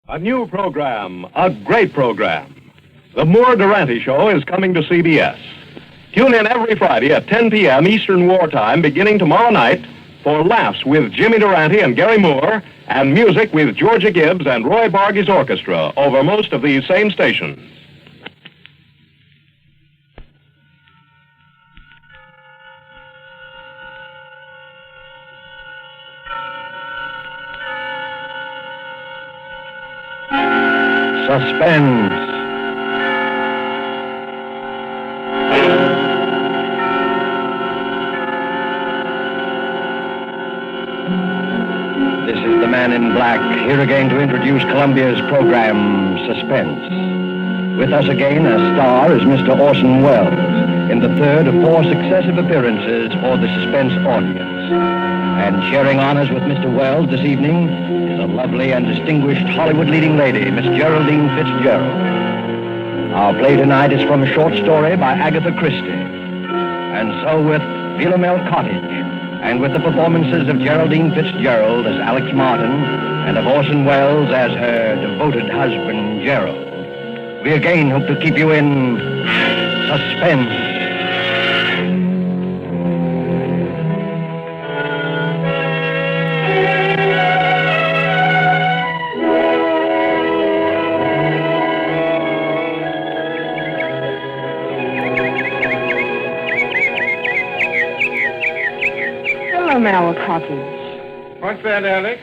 A new program, a great program. The Moore Durante Show is coming to CBS. Tune in every Friday at 10 p.m. Eastern Wartime, beginning tomorrow night, for laughs with Jimmy Durante and Gary Moore, and music with Georgia Gibbs and Roy Bargy's orchestra over most of these same stations. Suspense. This is the Man in Black, here again to introduce Columbia's program, Suspense. With us again as star is Mr. Orson Welles, in the third of 4 successive appearances for the Suspense audience. And sharing honors with Mr. Welles this evening is a lovely and distinguished Hollywood leading lady, Miss Geraldine Fitzgerald. Our play tonight is from a short story by Agatha Christie. And so with Philomel Cottage, and with the performances of Geraldine Fitzgerald as Alex Martin, and of Orson Welles as her devoted husband, Gerald, we again hope to keep you in suspense. Philomel Cottage. What's that, Alex?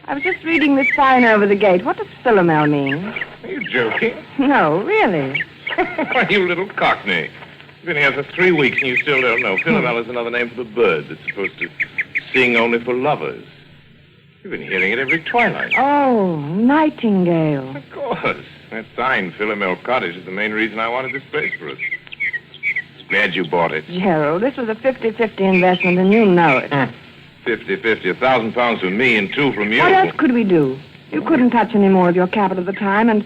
I was just reading this sign over the gate. What does Philomel mean? Are you joking? No, really. Why, you little cockney. You've been here for 3 weeks and you still don't know. Philomel is another name for the bird that's supposed to sing only for lovers. You've been hearing it every twilight. Oh, nightingale. Of course. That sign, Philomel Cottage, is the main reason I wanted this place for us. Glad you bought it. Gerald, this was a 50-50 investment, and you know it. 50-50, £1,000 from me and 2 from you. What else could we do? You couldn't touch any more of your capital at the time, and...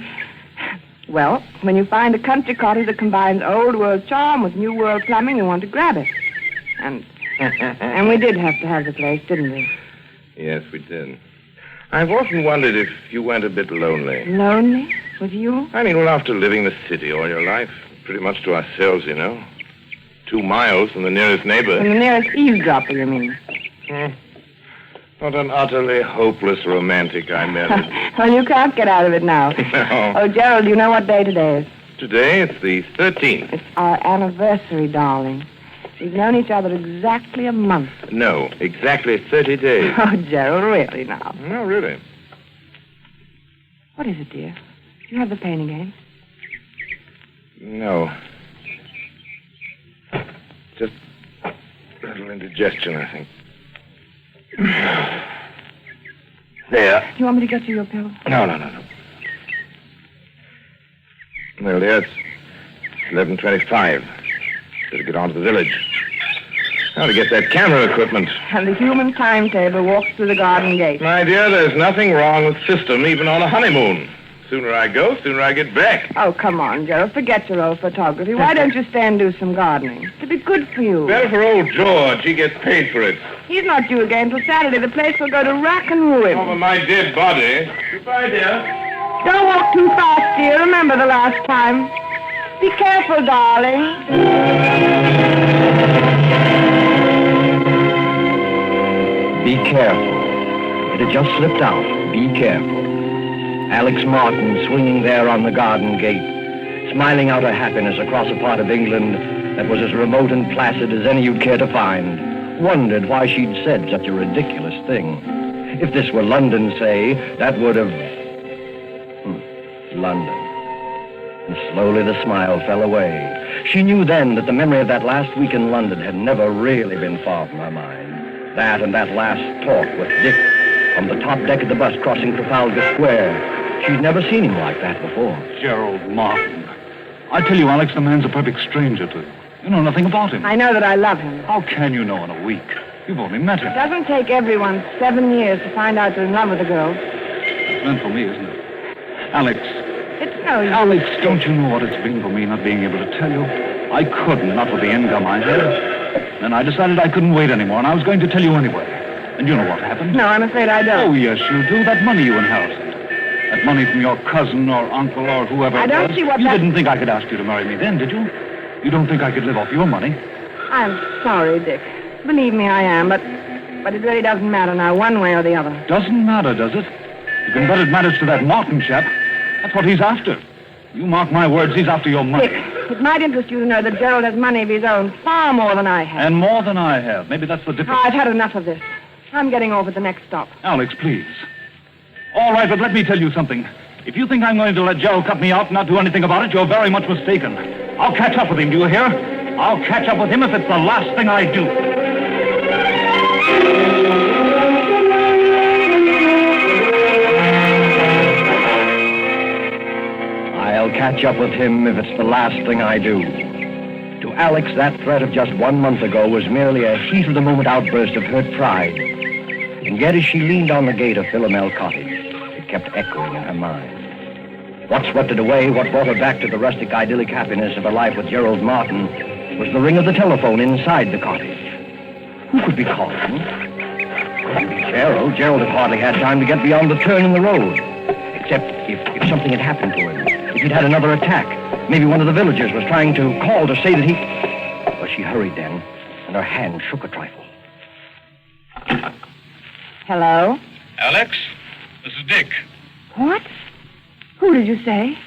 Well, when you find a country cottage that combines old world charm with new world plumbing, you want to grab it. And we did have to have the place, didn't we? Yes, we did. I've often wondered if you went a bit lonely. Lonely? With you? I mean, well, after living the city all your life, pretty much to ourselves, you know. 2 miles from the nearest neighbor. From the nearest eavesdropper, you mean? What an utterly hopeless romantic I married. Well, you can't get out of it now. No. Oh, Gerald, you know what day today is? Today, it's the 13th. It's our anniversary, darling. We've known each other exactly a month. No, exactly 30 days. Oh, Gerald, really now? No, really. What is it, dear? You have the pain again? No. Just a little indigestion, I think. There. Do you want me to get you your pill? No. Well, dear, it's 11:25. Better get on to the village. Now to get that camera equipment. And the human timetable walks through the garden gate. My dear, there's nothing wrong with system, even on a honeymoon. Sooner I go, sooner I get back. Oh, come on, Gerald. Forget your old photography. Why don't you stay and do some gardening? It'd be good for you. Better for old George. He gets paid for it. He's not due again till Saturday. The place will go to rack and ruin. Over my dead body. Goodbye, dear. Don't walk too fast, dear. Remember the last time. Be careful, darling. Be careful. It had just slipped out. Be careful. Alex Martin swinging there on the garden gate, smiling out her happiness across a part of England that was as remote and placid as any you'd care to find, wondered why she'd said such a ridiculous thing. If this were London, say, that would have... London. And slowly the smile fell away. She knew then that the memory of that last week in London had never really been far from her mind. That and that last talk with Dick on the top deck of the bus crossing Trafalgar Square. She'd never seen him like that before. Gerald Martin. I tell you, Alex, the man's a perfect stranger to you. You know nothing about him. I know that I love him. How can you know in a week? You've only met him. It doesn't take everyone 7 years to find out you're in love with a girl. It's meant for me, isn't it? Alex. It's no use. Alex, don't you know what it's been for me not being able to tell you? I couldn't, not with the income I had. Then I decided I couldn't wait anymore, and I was going to tell you anyway. And you know what happened? No, I'm afraid I don't. Oh, yes, you do. That money you inherited. That money from your cousin or uncle or whoever I it don't was. see what You that- didn't think I could ask you to marry me then, did you? You don't think I could live off your money? I'm sorry, Dick. Believe me, I am, but it really doesn't matter now, one way or the other. Doesn't matter, does it? You can bet it matters to that Martin chap. That's what he's after. You mark my words, he's after your money. Dick, it might interest you to know that Gerald has money of his own, far more than I have. And more than I have. Maybe that's the difference. I've had enough of this. I'm getting off at the next stop. Alex, please. All right, but let me tell you something. If you think I'm going to let Gerald cut me out and not do anything about it, you're very much mistaken. I'll catch up with him, do you hear? I'll catch up with him if it's the last thing I do. I'll catch up with him if it's the last thing I do. To Alex, that threat of just 1 month ago was merely a heat-of-the-moment outburst of hurt pride. And yet as she leaned on the gate of Philomel Cottage, it kept echoing in her mind. What swept it away, what brought her back to the rustic idyllic happiness of her life with Gerald Martin, was the ring of the telephone inside the cottage. Who could be calling? Couldn't be Gerald. Gerald had hardly had time to get beyond the turn in the road. Except if something had happened to him. If he'd had another attack. Maybe one of the villagers was trying to call to say that he... Well, she hurried then, and her hand shook a trifle. Hello? Alex, this is Dick. What? Who did you say?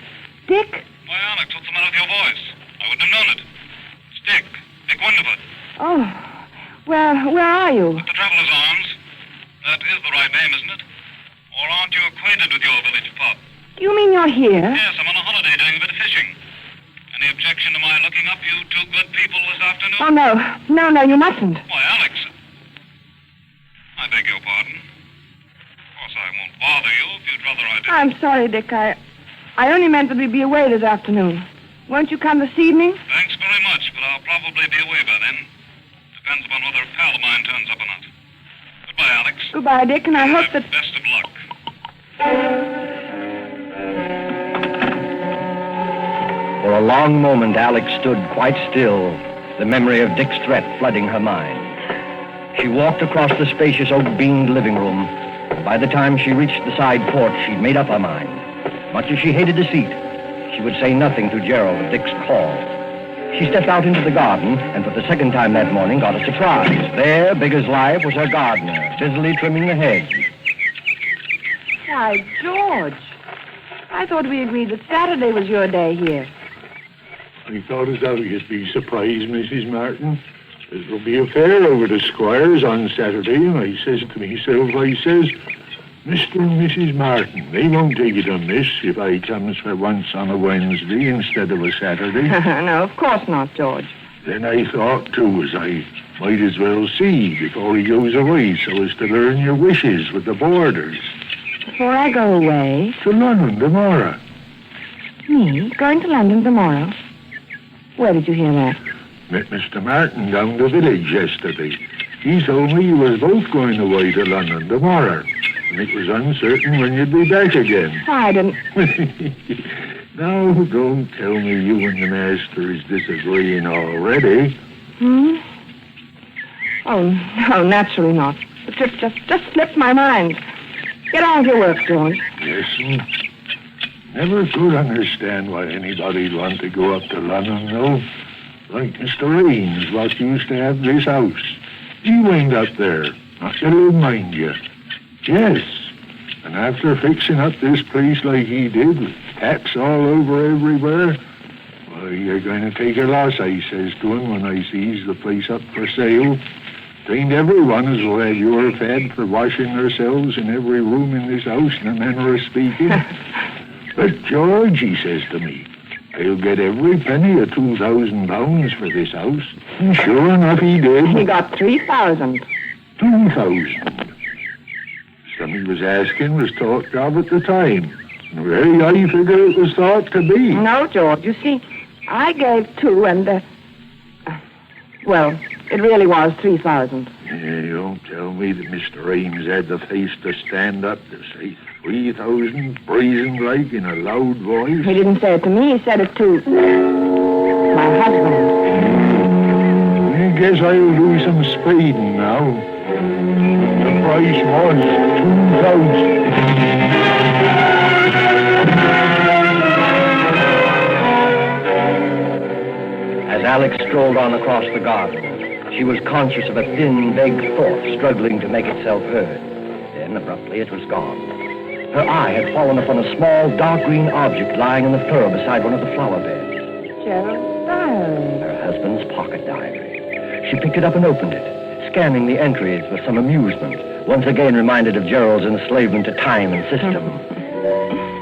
Dick? Why, Alex, what's the matter with your voice? I wouldn't have known it. It's Dick. Dick Wonderford. Oh, well, where are you? At the Traveler's Arms. That is the right name, isn't it? Or aren't you acquainted with your village pub? You mean you're here? Yes, I'm on a holiday doing a bit of fishing. Any objection to my looking up you two good people this afternoon? Oh, no. No, you mustn't. Why, Alex. I beg your pardon. Of course, I won't bother you if you'd rather I didn't. I'm sorry, Dick. I only meant that we'd be away this afternoon. Won't you come this evening? Thanks very much, but I'll probably be away by then. Depends upon whether a pal of mine turns up or not. Goodbye, Alex. Goodbye, Dick, and I hope that... Best of luck. For a long moment, Alex stood quite still, the memory of Dick's threat flooding her mind. She walked across the spacious oak-beamed living room. By the time she reached the side porch, she'd made up her mind. Much as she hated deceit, she would say nothing to Gerald of Dick's call. She stepped out into the garden, and for the second time that morning got a surprise. There, big as life, was her gardener, busily trimming the hedge. Why, George. I thought we agreed that Saturday was your day here. I thought as how you'd be surprised, Mrs. Martin. There'll be a fair over the Squires on Saturday, and I says to myself, Mr. and Mrs. Martin, they won't take it amiss if I comes for once on a Wednesday instead of a Saturday. No, of course not, George. Then I thought, too, as I might as well see before he goes away so as to learn your wishes with the boarders. Before I go away... To London tomorrow. Me? Going to London tomorrow? Where did you hear that? Met Mr. Martin down the village yesterday. He told me you was both going away to London tomorrow, and it was uncertain when you'd be back again. I didn't... Now, don't tell me you and the master is disagreeing already. Oh, no, naturally not. The trip just slipped my mind. Get on with your work, George. Listen, never could understand why anybody'd want to go up to London, though. Like Mr. Raines, what used to have this house. He went up there, not to live, mind you. Yes, and after fixing up this place like he did, with taps all over everywhere, why, you're going to take a loss, I says to him when I sees the place up for sale. Ain't everyone as will have your fed for washing themselves in every room in this house, in a manner of speaking. But George, he says to me, I'll get every penny of £2,000 for this house. And sure enough, he did. He got 3,000. 2,000. Some he was asking was talked of at the time. And very high figure it was thought to be. No, George. You see, I gave 2 and, well, it really was 3,000. Yeah, don't tell me that Mr. Ames had the face to stand up to say 3,000, brazen like, in a loud voice. He didn't say it to me. He said it to my husband. I guess I'll do some spading now. The price was 2,000. strolled on across the garden. She was conscious of a thin, vague thought struggling to make itself heard. Then, abruptly, it was gone. Her eye had fallen upon a small, dark green object lying in the furrow beside one of the flower beds. Gerald's diary. Her husband's pocket diary. She picked it up and opened it, scanning the entries with some amusement, once again reminded of Gerald's enslavement to time and system.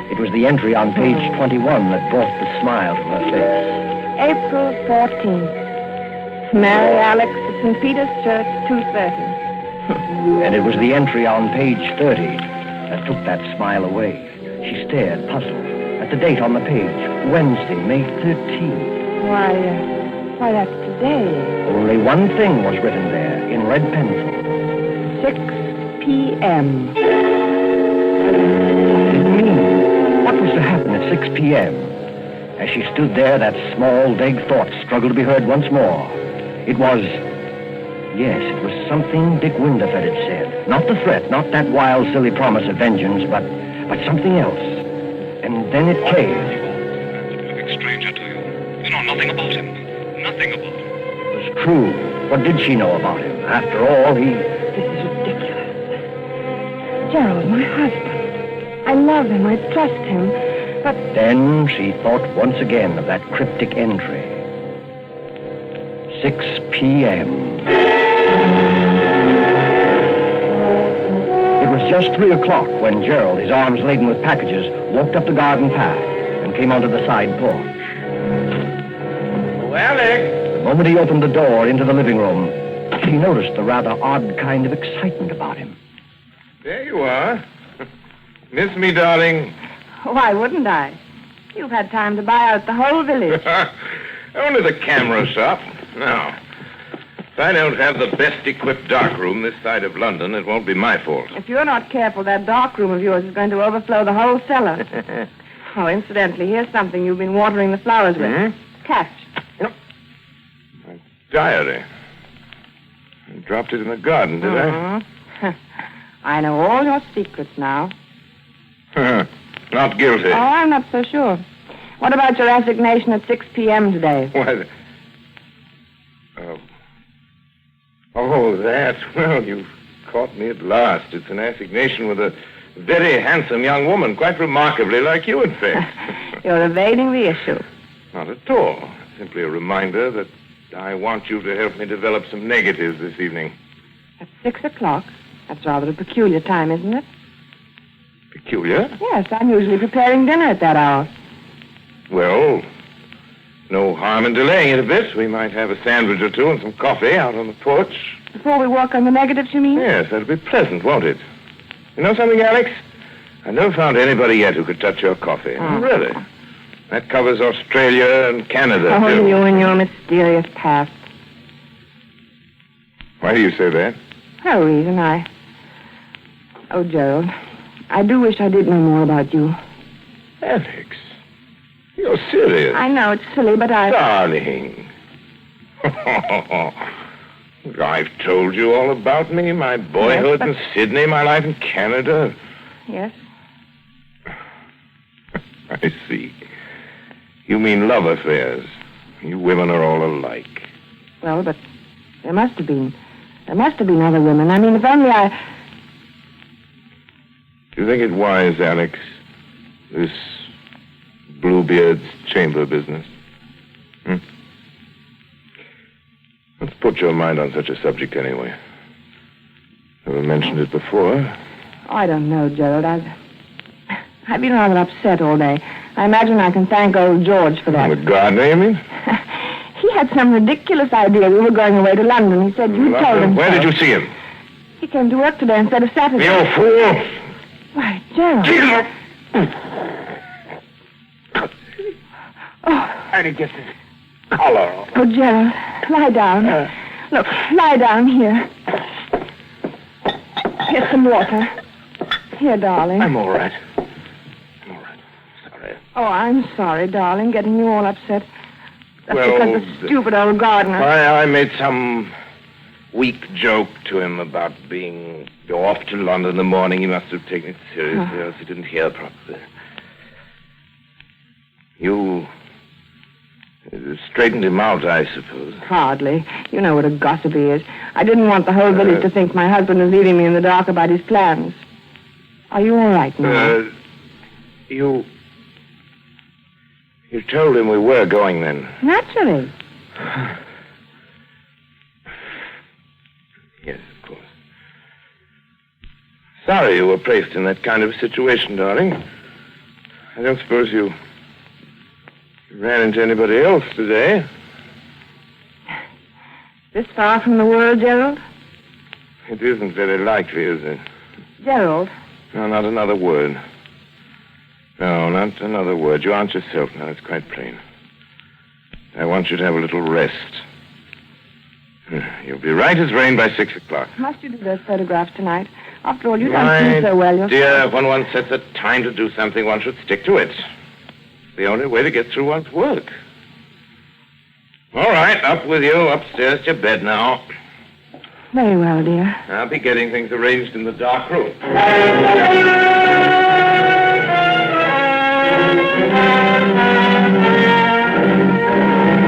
It was the entry on page 21 that brought the smile to her face. April 14th. Marry Alex at St. Peter's Church, 2:30. And it was the entry on page 30 that took that smile away. She stared, puzzled, at the date on the page, Wednesday, May 13th. Why, that's today. Only one thing was written there, in red pencil. 6 p.m. What did it mean? What was to happen at 6 p.m.? As she stood there, that small, vague thought struggled to be heard once more. It was something Dick Winderford had said. Not the threat, not that wild, silly promise of vengeance, but something else. And then it came. A perfect stranger to you. You know nothing about him. Nothing about him. It was true. What did she know about him? After all, This is ridiculous. Gerald, my husband. I love him. I trust him. But Then she thought once again of that cryptic entry. 6 p.m. It was just 3 o'clock when Gerald, his arms laden with packages, walked up the garden path and came onto the side porch. Oh, Alex! The moment he opened the door into the living room, she noticed the rather odd kind of excitement about him. There you are. Miss me, darling? why wouldn't I? You've had time to buy out the whole village. Only the camera shop. No. If I don't have the best equipped darkroom this side of London, it won't be my fault. If you're not careful, that darkroom of yours is going to overflow the whole cellar. Oh, incidentally, here's something you've been watering the flowers with. Catch. My diary. I dropped it in the garden, did I? I know all your secrets now. Not guilty. Oh, I'm not so sure. What about your assignation at 6 p.m. today? Why, Oh, that. Well, you've caught me at last. It's an assignation with a very handsome young woman, quite remarkably like you, in fact. You're evading the issue. Not at all. Simply a reminder that I want you to help me develop some negatives this evening. At 6 o'clock? That's rather a peculiar time, isn't it? Peculiar? Yes, I'm usually preparing dinner at that hour. Well, no harm in delaying it a bit. We might have a sandwich or two and some coffee out on the porch. Before we work on the negatives, you mean? Yes, that'll be pleasant, won't it? You know something, Alex? I've never found anybody yet who could touch your coffee. Oh. Really? That covers Australia and Canada, Oh, too. you and your mysterious past. Why do you say that? No reason. Oh, Gerald, I do wish I did know more about you. Alex, you're serious. I know it's silly, but Darling. I've told you all about me, my boyhood in Sydney, my life in Canada. Yes? I see. You mean love affairs. You women are all alike. Well, but there must have been. There must have been other women. I mean, if only I... Do you think it wise, Alex, this Bluebeard's chamber business? Let's put your mind on such a subject anyway. Never mentioned it before. Oh, I don't know, Gerald. I've been rather upset all day. I imagine I can thank old George for that. The gardener, you mean? He had some ridiculous idea we were going away to London. He said you told him Where so. did you see him? He came to work today instead of Saturday. You fool! Why, Gerald. I didn't get this collar off. Oh, Gerald, lie down. Look, lie down here. Here's some water. Here, darling. I'm all right. Sorry. Oh, I'm sorry, darling, getting you all upset. That's Well, because the stupid old gardener... I made some weak joke to him about being off to London in the morning. He must have taken it seriously, or else he didn't hear properly. straightened him out, I suppose. Hardly. You know what a gossip he is. I didn't want the whole village to think my husband was leaving me in the dark about his plans. Are you all right now? You told him we were going then? Naturally. Yes, of course. Sorry you were placed in that kind of situation, darling. I don't suppose you ran into anybody else today? This far from the world, Gerald? It isn't very likely, is it? Gerald. No, not another word. No, not another word. You aren't yourself now. It's quite plain. I want you to have a little rest. You'll be right as rain by 6 o'clock. Must you do those photographs tonight? After all, you don't seem so well yourself. Dear, when one sets a time to do something, one should stick to it. It's the only way to get through one's work. All right, up with you. Upstairs to your bed now. Very well, dear. I'll be getting things arranged in the dark room.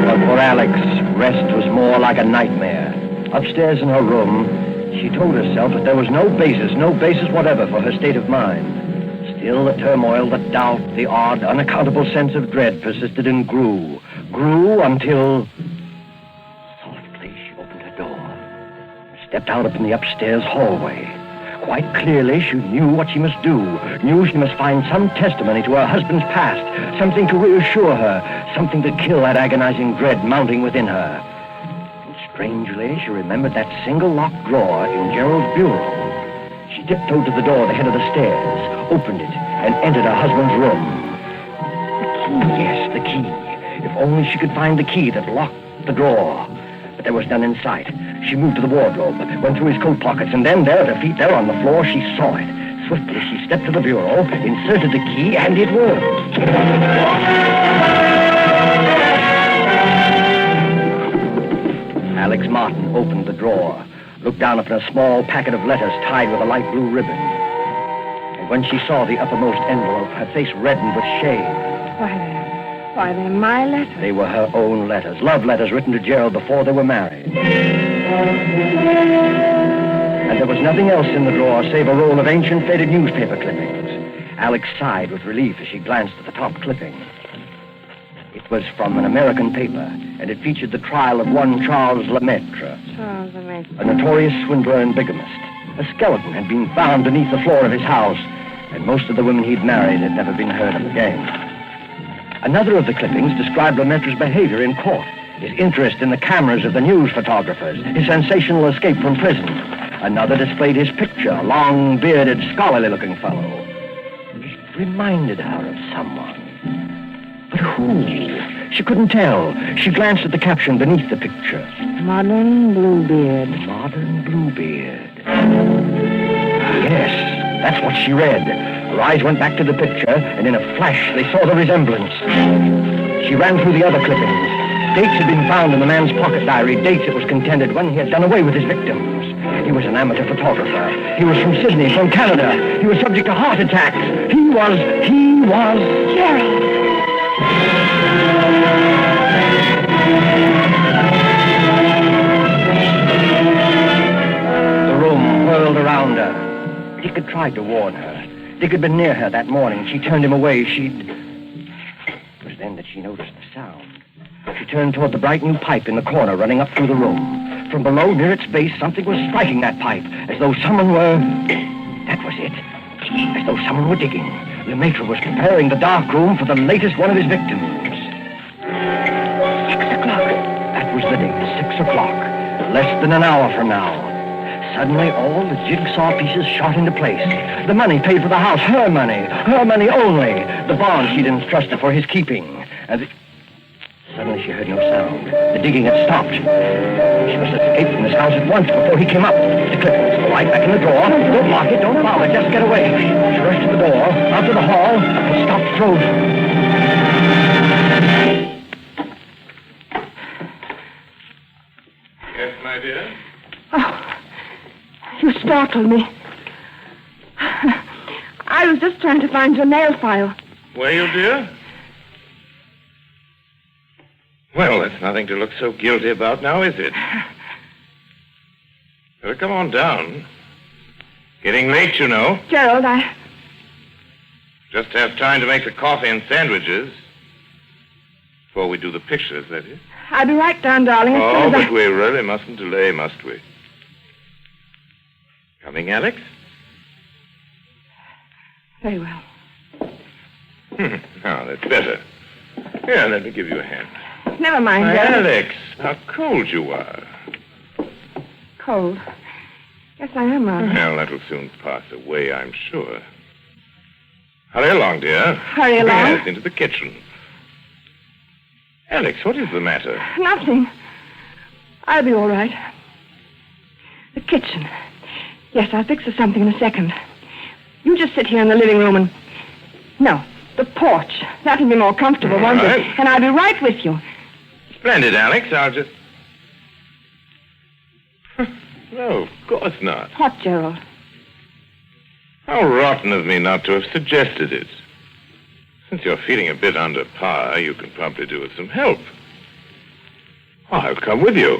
But for Alex, rest was more like a nightmare. Upstairs in her room, she told herself that there was no basis whatever for her state of mind. Still, the turmoil, the doubt, the odd, unaccountable sense of dread persisted and grew until... Softly, she opened her door, stepped out upon the upstairs hallway. Quite clearly, she knew what she must do, knew she must find some testimony to her husband's past, something to reassure her, something to kill that agonizing dread mounting within her. And strangely, she remembered that single locked drawer in Gerald's bureau. She tiptoed to the door at the head of the stairs, opened it, and entered her husband's room. The key, yes, the key. If only she could find the key that locked the drawer. But there was none in sight. She moved to the wardrobe, went through his coat pockets, and then there at her feet, there on the floor, she saw it. Swiftly, she stepped to the bureau, inserted the key, and it worked. Alex Martin opened the drawer, looked down upon a small packet of letters tied with a light blue ribbon. And when she saw the uppermost envelope, her face reddened with shame. Why, they're my letters. They were her own letters, love letters written to Gerald before they were married. And there was nothing else in the drawer save a roll of ancient faded newspaper clippings. Alex sighed with relief as she glanced at the top clipping. It was from an American paper, and it featured the trial of one Charles Lemaitre, Charles Lemaitre, a notorious swindler and bigamist. A skeleton had been found beneath the floor of his house, and most of the women he'd married had never been heard of again. Another of the clippings described Lemaitre's behavior in court, his interest in the cameras of the news photographers, his sensational escape from prison. Another displayed his picture, a long-bearded, scholarly-looking fellow. It reminded her of someone. But who? She couldn't tell. She glanced at the caption beneath the picture. Modern Bluebeard. Modern Bluebeard. Yes, that's what she read. Her eyes went back to the picture, and in a flash, they saw the resemblance. She ran through the other clippings. Dates had been found in the man's pocket diary, dates it was contended when he had done away with his victims. He was an amateur photographer. He was from Sydney, from Canada. He was subject to heart attacks. He was... Gerald! The room whirled around her. Dick had tried to warn her. Dick had been near her that morning. She turned him away. It was then that she noticed the sound. She turned toward the bright new pipe in the corner running up through the room. From below, near its base, something was striking that pipe, as though someone were... That was it. As though someone were digging. Lemaitre was preparing the dark room for the latest one of his victims. 6 o'clock. That was the date, 6 o'clock. Less than an hour from now. Suddenly, all the jigsaw pieces shot into place. The money paid for the house, her money only. The bond she'd entrusted for his keeping. And suddenly she heard no sound. The digging had stopped. She must escape from this house at once before he came up. The clippings, right back in the drawer. Don't lock it, don't bother, just get away. She rushed to the door, out to the hall, and stopped frozen. Yes, my dear? Oh, you startled me. I was just trying to find your nail file. Were you, dear? Well, that's nothing to look so guilty about now, is it? Better come on down. Getting late, you know. Gerald, Just have time to make the coffee and sandwiches. Before we do the pictures, that is. I'll be right down, darling. As Oh, soon as but we really mustn't delay, must we? Coming, Alex? Very well. Now, that's better. Here, let me give you a hand. Never mind, Why, Gerald. Alex, how cold you are. Cold. Yes, I am, rather. Well, that'll soon pass away, I'm sure. Hurry along, dear. Hurry along? Yes, into the kitchen. Alex, what is the matter? Nothing. I'll be all right. The kitchen. Yes, I'll fix us something in a second. You just sit here in the living room and... No, the porch. That'll be more comfortable, won't All right. it? And I'll be right with you. Splendid, Alex. I'll just... No, of course not. What, Gerald? How rotten of me not to have suggested it. Since you're feeling a bit under par, you can probably do with some help. I'll come with you.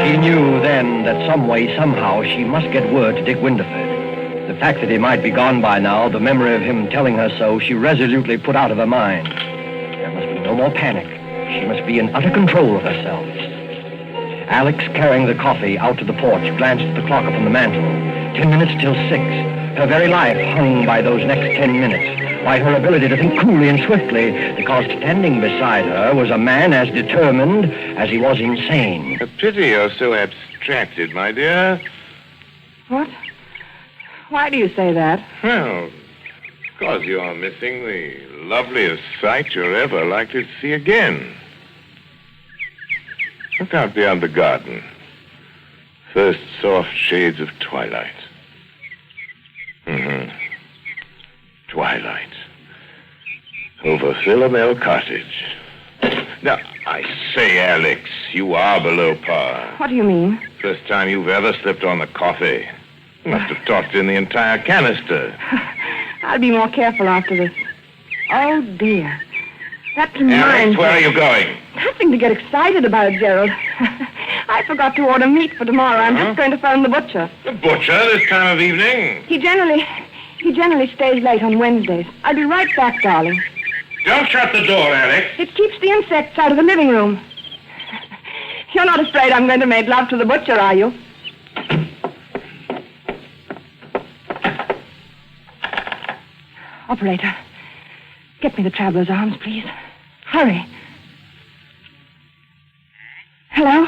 She knew then that some way, somehow, she must get word to Dick Winterford. The fact that he might be gone by now, the memory of him telling her so, she resolutely put out of her mind. There must be no more panic. She must be in utter control of herself. Alex, carrying the coffee out to the porch, glanced at the clock upon the mantel. 10 minutes till 6. Her very life hung by those next 10 minutes, by her ability to think coolly and swiftly, because standing beside her was a man as determined as he was insane. A pity you're so abstracted, my dear. What? Why do you say that? Well, because you're missing the loveliest sight you're ever likely to see again. Look out beyond the garden. First soft shades of twilight. Twilight. Over Philomel Cottage. Now, I say, Alex, you are below par. What do you mean? First time you've ever slipped on the coffee. You must have talked in the entire canister. I'll be more careful after this. Oh, dear. That Alex, reminds where are me. you going? Nothing to get excited about, Gerald. I forgot to order meat for tomorrow. I'm just going to phone the butcher. The butcher this time of evening? He generally stays late on Wednesdays. I'll be right back, darling. Don't shut the door, Alex. It keeps the insects out of the living room. You're not afraid I'm going to make love to the butcher, are you? Operator, get me the traveler's arms, please. Hurry. Hello?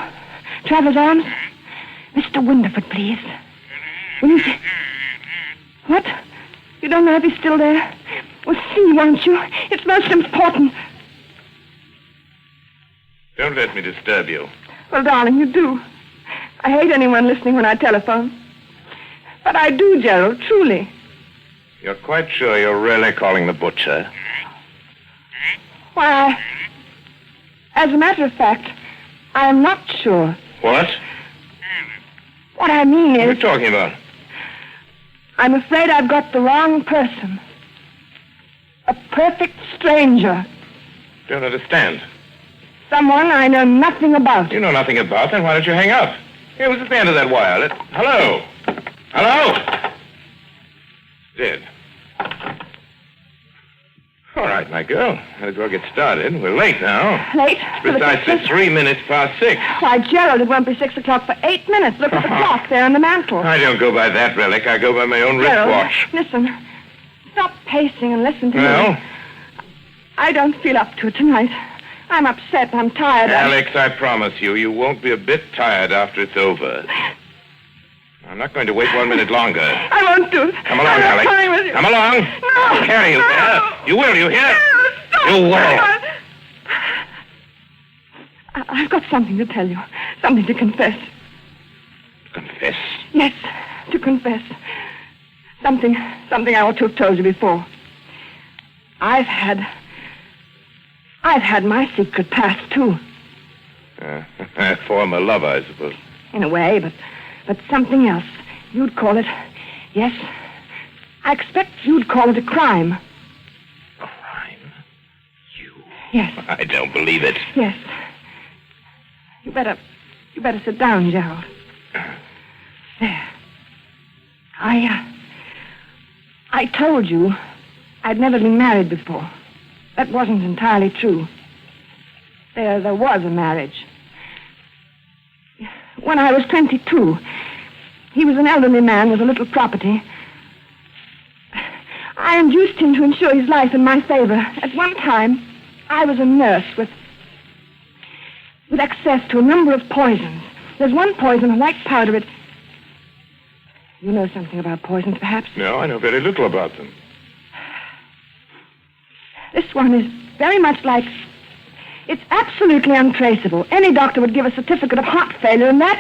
Traveler's arms? Mr. Winterford, please. Will you see... What? You don't know if he's still there? Well, see, won't you? It's most important. Don't let me disturb you. Well, darling, you do. I hate anyone listening when I telephone. But I do, Gerald, truly. You're quite sure you're really calling the butcher? Why, as a matter of fact, I am not sure. What? What I mean What are you is, talking about? I'm afraid I've got the wrong person. A perfect stranger. Don't understand. Someone I know nothing about. You know nothing about, then why don't you hang up? Here, who's at the end of that wire? Hello? Hello? Dead. All right, my girl. Might as well get started. We're late now. Late? for the Precisely pictures? 3 minutes past 6. Why, Gerald, it won't be 6 o'clock for 8 minutes. Look at the clock there on the mantel. I don't go by that relic. I go by my own Gerald, wristwatch. listen. Stop pacing and listen to Well? me. I don't feel up to it tonight. I'm upset. I'm tired. Alex, I promise you, you won't be a bit tired after it's over. I'm not going to wait 1 minute longer. I won't do it. Come along, I'm not Alex. coming with you. Come along. No. I'll carry you there. You will, you hear? No, stop. You will. I've got something to tell you. Something to confess. Confess. Yes, to confess. Something I ought to have told you before. I've had my secret past, too. Former lover, I suppose. In a way, but something else. You'd call it, yes, I expect you'd call it a crime. Crime? You? Yes. I don't believe it. Yes. You better sit down, Gerald. There. I told you I'd never been married before. That wasn't entirely true. There was a marriage. When I was 22, he was an elderly man with a little property. I induced him to insure his life in my favor. At one time, I was a nurse with access to a number of poisons. There's one poison, a white powder, You know something about poisons, perhaps? No, I know very little about them. This one is very much like... It's absolutely untraceable. Any doctor would give a certificate of heart failure, and that...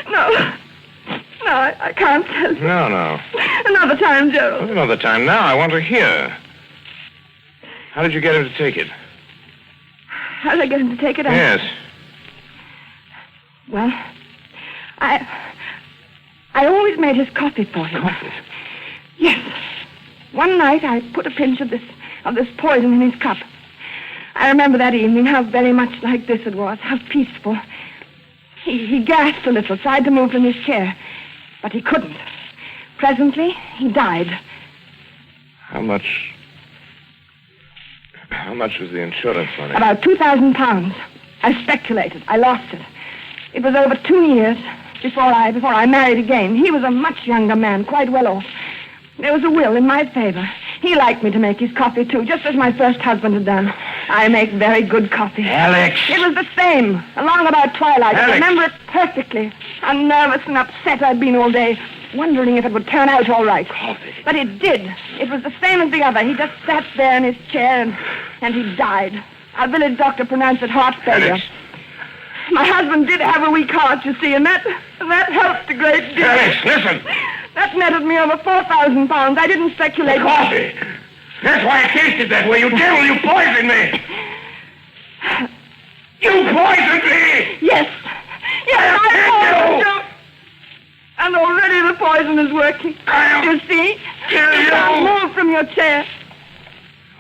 No, I can't tell you. No. Another time, Gerald. Another time. Now, I want to hear. How did you get him to take it? How did I get him to take it? Yes. Well, I always made his coffee for him. Coffee? Yes. One night I put a pinch of this poison in his cup. I remember that evening how very much like this it was, how peaceful. He gasped a little, tried to move from his chair, but he couldn't. Presently, he died. How much was the insurance money? About £2,000. I speculated. I lost it. It was over 2 years before I married again. He was a much younger man, quite well off. There was a will in my favor. He liked me to make his coffee, too, just as my first husband had done. I make very good coffee. Alex! It was the same, along about twilight. Alex! I remember it perfectly. How nervous and upset I'd been all day, wondering if it would turn out all right. Coffee. But it did. It was the same as the other. He just sat there in his chair and he died. Our village doctor pronounced it heart failure. Alex! My husband did have a weak heart, you see, and that helped a great deal. Alex, listen! That netted me over £4,000. I didn't speculate. Coffee! That's why it tasted that way. You devil, you poisoned me! You poisoned me! Yes, I poisoned you. And already the poison is working. You see? Kill you! Can't move from your chair.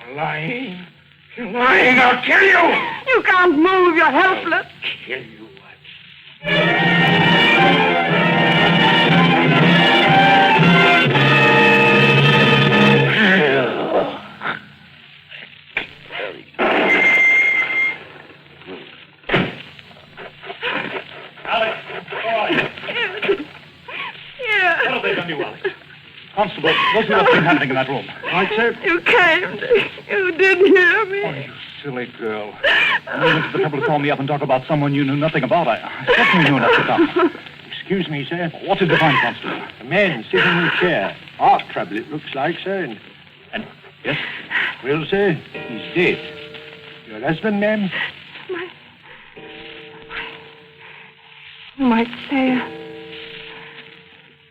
You're lying. You're lying. I'll kill you! You can't move. You're helpless. I'll kill you. Alex, how are you? Yeah. What have they done to you, Alex? Constable, go see what's been happening in that room. Right, sir? You came. You did hear me. Oh, you silly girl. You went to the trouble to call me up and talk about someone you knew nothing about. I certainly knew enough to come. Excuse me, sir. What did you find, Constable? A man sitting in a chair. Heart trouble, it looks like, sir. And Yes? well, sir, he's dead. Your husband, ma'am? You might say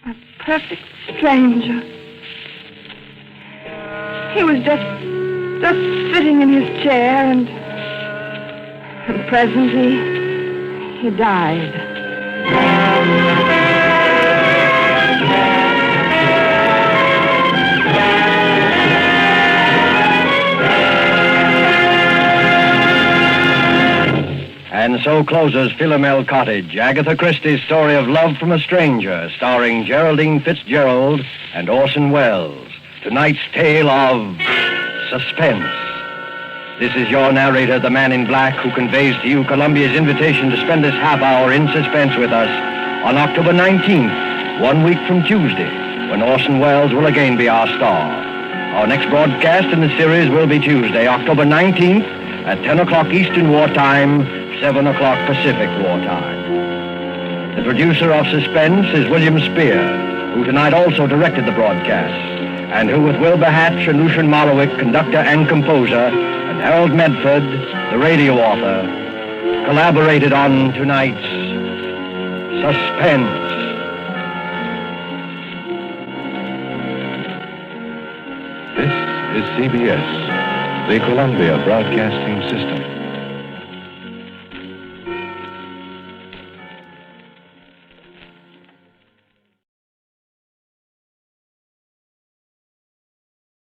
a perfect stranger. He was just sitting in his chair and presently he died. And so closes Philomel Cottage, Agatha Christie's story of love from a stranger, starring Geraldine Fitzgerald and Orson Welles. Tonight's tale of Suspense. This is your narrator, the man in black, who conveys to you Columbia's invitation to spend this half hour in suspense with us on October 19th, 1 week from Tuesday, when Orson Welles will again be our star. Our next broadcast in the series will be Tuesday, October 19th, at 10 o'clock Eastern Wartime, 7 o'clock Pacific Wartime. The producer of Suspense is William Spear, who tonight also directed the broadcast, and who, with Wilbur Hatch and Lucian Malowick, conductor and composer, and Harold Medford, the radio author, collaborated on tonight's Suspense. This is CBS, the Columbia Broadcasting System.